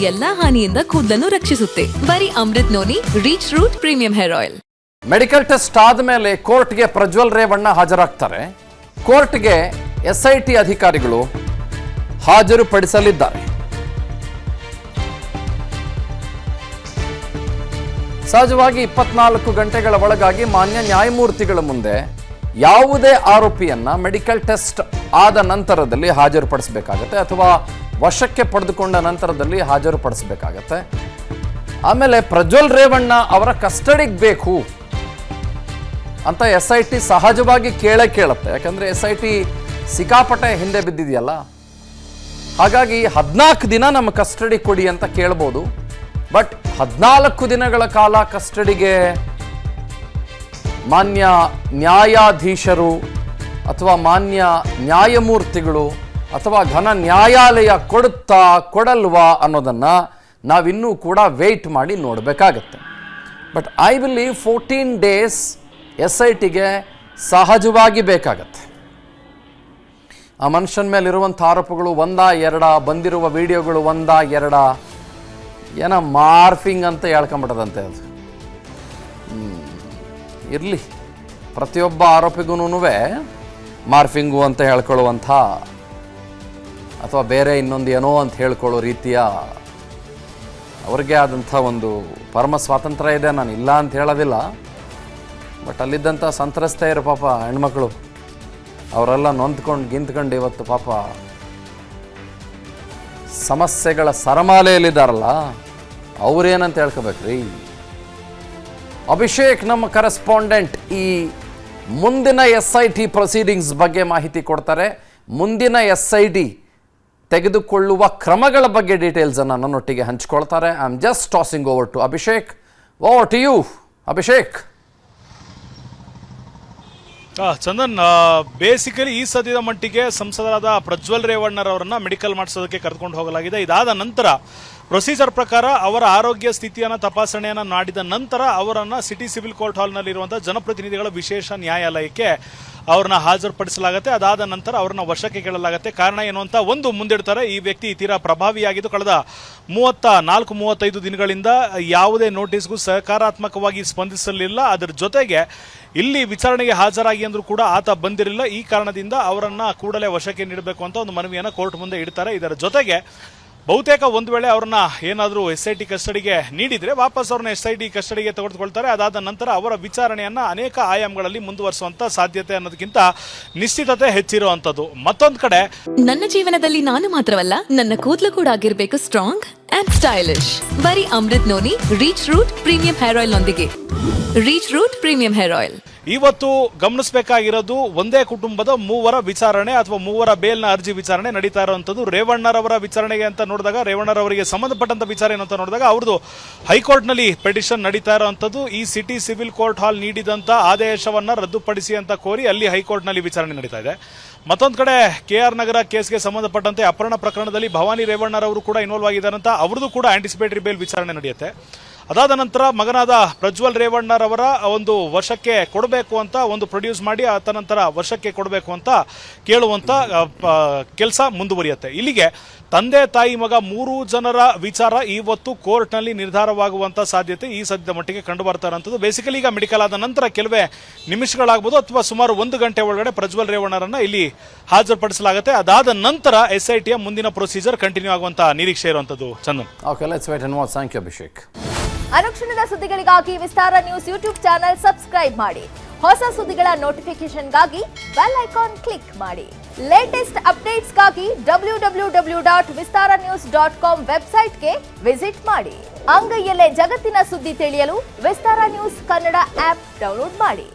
ಎಲ್ಲಾ ಹಾನಿಯಿಂದ ಕೂದಲನ್ನು ರಕ್ಷಿಸುತ್ತೆ. ಬರೀ Amrut noni reach root premium hair oil. Medical test ಆದಮೇಲೆ ಕೋರ್ಟ್ಗೆ ಪ್ರಜ್ವಲ್ ರೇವಣ್ಣ ಹಾಜರಾಗ್ತಾರೆ. ಕೋರ್ಟ್ಗೆ SIT ಅಧಿಕಾರಿಗಳು ಹಾಜರುಪಡಿಸಲಿದ್ದಾರೆ. ಸಹಜವಾಗಿ 24 ಗಂಟೆಗಳ ಒಳಗಾಗಿ ಮಾನ್ಯ ನ್ಯಾಯಮೂರ್ತಿಗಳ ಮುಂದೆ ಯಾವುದೇ ಆರೋಪಿಯನ್ನ ಮೆಡಿಕಲ್ ಟೆಸ್ಟ್ ಆದ ನಂತರದಲ್ಲಿ ಹಾಜರುಪಡಿಸಬೇಕಾಗತ್ತೆ ಅಥವಾ ವಶಕ್ಕೆ ಪಡೆದುಕೊಂಡ ನಂತರದಲ್ಲಿ ಹಾಜರುಪಡಿಸಬೇಕಾಗತ್ತೆ. ಆಮೇಲೆ ಪ್ರಜ್ವಲ್ ರೇವಣ್ಣ ಅವರ ಕಸ್ಟಡಿಗೆ ಬೇಕು ಅಂತ SIT ಸಹಜವಾಗಿ ಕೇಳುತ್ತೆ. ಯಾಕಂದ್ರೆ SIT ಸಿಕ್ಕಾಪಟ್ಟೆ ಹಿಂದೆ ಬಿದ್ದಿದೆಯಲ್ಲ, ಹಾಗಾಗಿ 14 ದಿನ ನಮ್ಮ ಕಸ್ಟಡಿ ಕೊಡಿ ಅಂತ ಕೇಳ್ಬೋದು. ಬಟ್ 14 ದಿನಗಳ ಕಾಲ ಕಸ್ಟಡಿಗೆ ಮಾನ್ಯ ನ್ಯಾಯಾಧೀಶರು ಅಥವಾ ಮಾನ್ಯ ನ್ಯಾಯಮೂರ್ತಿಗಳು ಅಥವಾ ಘನ ನ್ಯಾಯಾಲಯ ಕೊಡುತ್ತಾ ಕೊಡಲ್ವಾ ಅನ್ನೋದನ್ನು ನಾವಿನ್ನೂ ಕೂಡ ವೆಯ್ಟ್ ಮಾಡಿ ನೋಡಬೇಕಾಗತ್ತೆ. ಬಟ್ ಐ ಬಿಲೀವ್ 14 ಡೇಸ್ SITಗೆ ಸಹಜವಾಗಿ ಬೇಕಾಗತ್ತೆ. ಆ ಮನುಷ್ಯನ ಮೇಲಿರುವಂಥ ಆರೋಪಗಳು 1-2, ಬಂದಿರುವ ವಿಡಿಯೋಗಳು 1-2, ಏನೋ ಮಾರ್ಫಿಂಗ್ ಅಂತ ಹೇಳ್ಕೊಂಬಿಟ್ಟದಂತೆ. ಅದು ಇರಲಿ, ಪ್ರತಿಯೊಬ್ಬ ಆರೋಪಿಗೂ ಮಾರ್ಫಿಂಗು ಅಂತ ಹೇಳ್ಕೊಳ್ಳುವಂಥ ಅಥವಾ ಬೇರೆ ಇನ್ನೊಂದು ಏನೋ ಅಂತ ಹೇಳ್ಕೊಳ್ಳೋ ರೀತಿಯ ಅವ್ರಿಗೆ ಆದಂಥ ಒಂದು ಪರಮ ಸ್ವಾತಂತ್ರ್ಯ ಇದೆ. ನಾನು ಇಲ್ಲ ಅಂತ ಹೇಳೋದಿಲ್ಲ. ಬಟ್ ಅಲ್ಲಿದ್ದಂಥ ಸಂತ್ರಸ್ತೆಯರು ಪಾಪ ಹೆಣ್ಮಕ್ಳು ಅವರೆಲ್ಲ ಗಿಂತ್ಕೊಂಡು ಇವತ್ತು ಪಾಪ ಸಮಸ್ಯೆಗಳ ಸರಮಾಲೆಯಲ್ಲಿದ್ದಾರಲ್ಲ, ಅವ್ರೇನಂತ ಹೇಳ್ಕೋಬೇಕ್ರಿ. ಅಭಿಷೇಕ್ ನಮ್ಮ ಕರೆಸ್ಪಾಂಡೆಂಟ್ ಈ ಮುಂದಿನ SIT ಪ್ರೊಸೀಡಿಂಗ್ಸ್ ಬಗ್ಗೆ ಮಾಹಿತಿ ಕೊಡ್ತಾರೆ. ಮುಂದಿನ SIT ತೆಗೆದುಕೊಳ್ಳುವ ಕ್ರಮಗಳ ಬಗ್ಗೆ ಡೀಟೇಲ್ಸನ್ನು ನನ್ನೊಟ್ಟಿಗೆ ಹಂಚಿಕೊಳ್ತಾರೆ. I am just tossing over to Abhishek. Over to you Abhishek. Chandan, basically ಈ ಸದ್ಯದ ಮಟ್ಟಿಗೆ ಸಂಸದರಾದ ಪ್ರಜ್ವಲ್ ರೇವಣ್ಣರವರನ್ನ ಮೆಡಿಕಲ್ ಮಾಡಿಸೋದಕ್ಕೆ ಕರೆದುಕೊಂಡು ಹೋಗಲಾಗಿದೆ. ಇದಾದ ನಂತರ ಪ್ರೊಸೀಜರ್ ಪ್ರಕಾರ ಅವರ ಆರೋಗ್ಯ ಸ್ಥಿತಿಯನ್ನು ತಪಾಸಣೆಯನ್ನು ಮಾಡಿದ ನಂತರ ಅವರನ್ನು ಸಿಟಿ ಸಿವಿಲ್ ಕೋರ್ಟ್ ಹಾಲ್ನಲ್ಲಿರುವಂಥ ಜನಪ್ರತಿನಿಧಿಗಳ ವಿಶೇಷ ನ್ಯಾಯಾಲಯಕ್ಕೆ ಅವ್ರನ್ನ ಹಾಜರುಪಡಿಸಲಾಗುತ್ತೆ. ಅದಾದ ನಂತರ ಅವ್ರನ್ನ ವಶಕ್ಕೆ ಕೇಳಲಾಗುತ್ತೆ. ಕಾರಣ ಏನು ಅಂತ ಒಂದು ಮುಂದಿಡ್ತಾರೆ. ಈ ವ್ಯಕ್ತಿ ತೀರಾ ಪ್ರಭಾವಿಯಾಗಿದ್ದು ಕಳೆದ 34-35 ದಿನಗಳಿಂದ ಯಾವುದೇ ನೋಟಿಸ್ಗೂ ಸಕಾರಾತ್ಮಕವಾಗಿ ಸ್ಪಂದಿಸಲಿಲ್ಲ. ಅದರ ಜೊತೆಗೆ ಇಲ್ಲಿ ವಿಚಾರಣೆಗೆ ಹಾಜರಾಗಿ ಅಂದರೂ ಕೂಡ ಆತ ಬಂದಿರಲಿಲ್ಲ. ಈ ಕಾರಣದಿಂದ ಅವರನ್ನು ಕೂಡಲೇ ವಶಕ್ಕೆ ನೀಡಬೇಕು ಅಂತ ಒಂದು ಮನವಿಯನ್ನು ಕೋರ್ಟ್ ಮುಂದೆ ಇಡ್ತಾರೆ. ಇದರ ಜೊತೆಗೆ ಬಹುತೇಕ ಒಂದು ವೇಳೆ ಅವ್ರನ್ನ ಏನಾದರೂ SIT ಕಸ್ಟಡಿಗೆ ನೀಡಿದರೆ ವಾಪಸ್ ಅವ್ರನ್ನ SIT ಕಸ್ಟಡಿಗೆ ತೆಗೆದುಕೊಳ್ತಾರೆ. ಅದಾದ ನಂತರ ಅವರ ವಿಚಾರಣೆಯನ್ನು ಅನೇಕ ಆಯಾಮಗಳಲ್ಲಿ ಮುಂದುವರಿಸುವಂತ ಸಾಧ್ಯತೆ ಅನ್ನೋದಕ್ಕಿಂತ ನಿಶ್ಚಿತತೆ ಹೆಚ್ಚಿರುವಂಥದ್ದು. ಮತ್ತೊಂದು ಕಡೆ ನನ್ನ ಜೀವನದಲ್ಲಿ ನಾನು ಮಾತ್ರವಲ್ಲ, ನನ್ನ ಕೂದಲು ಕೂಡ ಆಗಿರಬೇಕು ಸ್ಟ್ರಾಂಗ್ ಅಂಡ್ ಸ್ಟೈಲಿಶ್. ಬರೀ Amrut noni reach root premium hair oil ನೊಂದಿಗೆ. Reach root premium hair oil. ಇವತ್ತು ಗಮನಿಸಬೇಕಾಗಿರೋದು ಒಂದೇ ಕುಟುಂಬದ 3 ವಿಚಾರಣೆ ಅಥವಾ 3 ಬೇಲ್ನ ಅರ್ಜಿ ವಿಚಾರಣೆ ನಡೀತಾ ಇರುವಂಥದ್ದು. ರೇವಣ್ಣರವರ ವಿಚಾರಣೆಗೆ ಅಂತ ನೋಡಿದಾಗ, ರೇವಣ್ಣರವರಿಗೆ ಸಂಬಂಧಪಟ್ಟಂತ ವಿಚಾರ ಅಂತ ನೋಡಿದಾಗ ಅವ್ರದ್ದು ಹೈಕೋರ್ಟ್ನಲ್ಲಿ ಪಿಟಿಷನ್ ನಡೀತಾ ಇರುವಂಥದ್ದು. ಈ ಸಿಟಿ ಸಿವಿಲ್ ಕೋರ್ಟ್ ಹಾಲ್ ನೀಡಿದಂಥ ಆದೇಶವನ್ನು ರದ್ದುಪಡಿಸಿ ಅಂತ ಕೋರಿ ಅಲ್ಲಿ ಹೈಕೋರ್ಟ್ನಲ್ಲಿ ವಿಚಾರಣೆ ನಡೀತಾ ಇದೆ. ಮತ್ತೊಂದು ಕಡೆ KR ನಗರ ಕೇಸ್ಗೆ ಸಂಬಂಧಪಟ್ಟಂತೆ ಅಪಹರಣ ಪ್ರಕರಣದಲ್ಲಿ ಭವಾನಿ ರೇವಣ್ಣರವರು ಕೂಡ ಇನ್ವಾಲ್ವ್ ಆಗಿದ್ದಾರಂತ ಅವ್ರದ್ದು ಕೂಡ ಆಂಟಿಸಿಪೇಟರಿ ಬೇಲ್ ವಿಚಾರಣೆ ನಡೆಯುತ್ತೆ. ಅದಾದ ನಂತರ ಮಗನಾದ ಪ್ರಜ್ವಲ್ ರೇವಣ್ಣರವರ ಒಂದು ವಶಕ್ಕೆ ಕೊಡಬೇಕು ಅಂತ ಒಂದು ಪ್ರೊಡ್ಯೂಸ್ ಮಾಡಿ ಆತ ನಂತರ ವಶಕ್ಕೆ ಕೊಡಬೇಕು ಅಂತ ಕೇಳುವಂಥ ಕೆಲಸ ಮುಂದುವರಿಯುತ್ತೆ. ಇಲ್ಲಿಗೆ ತಂದೆ ತಾಯಿ ಮಗ 3 ಜನರ ವಿಚಾರ ಇವತ್ತು ಕೋರ್ಟ್ನಲ್ಲಿ ನಿರ್ಧಾರವಾಗುವಂಥ ಸಾಧ್ಯತೆ ಈ ಸದ್ಯದ ಮಟ್ಟಿಗೆ ಕಂಡು ಬರ್ತಾ ಇರೋಂಥದ್ದು. ಬೇಸಿಕಲಿ ಈಗ ಮೆಡಿಕಲ್ ಆದ ನಂತರ ಕೆಲವೇ ನಿಮಿಷಗಳಾಗ್ಬೋದು ಅಥವಾ ಸುಮಾರು 1 ಗಂಟೆ ಒಳಗಡೆ ಪ್ರಜ್ವಲ್ ರೇವಣ್ಣರನ್ನ ಇಲ್ಲಿ ಹಾಜರುಪಡಿಸಲಾಗುತ್ತೆ. ಅದಾದ ನಂತರ SITಯ ಮುಂದಿನ ಪ್ರೊಸೀಜರ್ ಕಂಟಿನ್ಯೂ ಆಗುವಂಥ ನಿರೀಕ್ಷೆ ಇರುವಂಥದ್ದು. Chandan, okay, let's wait and watch. Thank you Abhishek. ಅನುಕ್ಷಣದ ಸುದ್ದಿಗಳಿಗಾಗಿ Vistara news YouTube channel subscribe ಮಾಡಿ. ಹೊಸ ಸುದ್ದಿಗಳ ನೋಟಿಫಿಕೇಶನ್ಗಾಗಿ ಬೆಲ್ ಐಕಾನ್ ಕ್ಲಿಕ್ ಮಾಡಿ. ಲೇಟೆಸ್ಟ್ ಅಪ್ಡೇಟ್ಸ್ಗಾಗಿ www.vistaranews.com ವೆಬ್ಸೈಟ್ಗೆ ವಿಸಿಟ್ ಮಾಡಿ. ಅಂಗೈಯಲ್ಲೇ ಜಗತ್ತಿನ ಸುದ್ದಿ ತಿಳಿಯಲು Vistara news Kannada app download ಮಾಡಿ.